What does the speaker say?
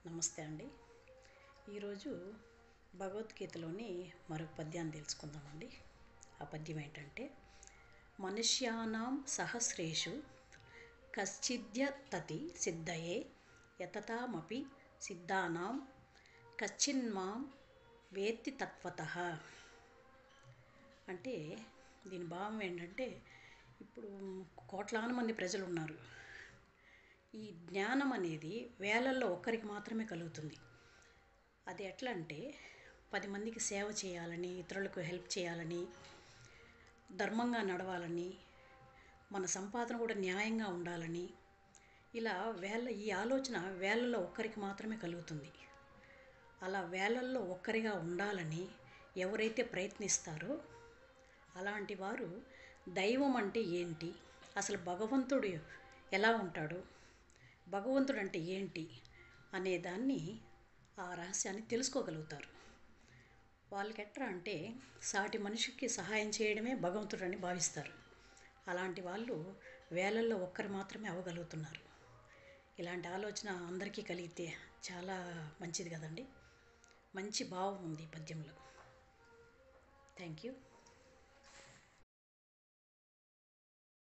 నమస్తే అండి. ఈరోజు భగవద్గీతలోని మరొక పద్యాన్ని తెలుసుకుందామండి. ఆ పద్యం ఏంటంటే, మనుష్యానాం సహస్రేషు కశ్చిద్యతతి సిద్ధయే యతతామపి సిద్ధానాం కశ్చిన్మాం వేత్తి తత్వతః. అంటే దీని భావం ఏంటంటే, ఇప్పుడు కోట్లాది మంది ప్రజలు ఉన్నారు. ఈ జ్ఞానం అనేది వేలల్లో ఒక్కరికి మాత్రమే కలుగుతుంది. అది ఎట్లా అంటే, 10 మందికి సేవ చేయాలని, ఇతరులకు హెల్ప్ చేయాలని, ధర్మంగా నడవాలని, మన సంపాదన కూడా న్యాయంగా ఉండాలని, ఇలా ఈ ఆలోచన వేలల్లో ఒక్కరికి మాత్రమే కలుగుతుంది. అలా వేలల్లో ఒక్కరిగా ఉండాలని ఎవరైతే ప్రయత్నిస్తారో అలాంటి వారు దైవం అంటే ఏంటి, అసలు భగవంతుడు ఎలా ఉంటాడు, భగవంతుడు అంటే ఏంటి అనే దాన్ని, ఆ రహస్యాన్ని తెలుసుకోగలుగుతారు. వాళ్ళకి ఎట్లా అంటే, సాటి మనిషికి సహాయం చేయడమే భగవంతుడని భావిస్తారు. అలాంటి వాళ్ళు వేలల్లో ఒక్కరు మాత్రమే అవ్వగలుగుతున్నారు. ఇలాంటి ఆలోచన అందరికీ కలిగితే చాలా మంచిది కదండి. మంచి భావం ఉంది ఈ పద్యంలో. Thank you.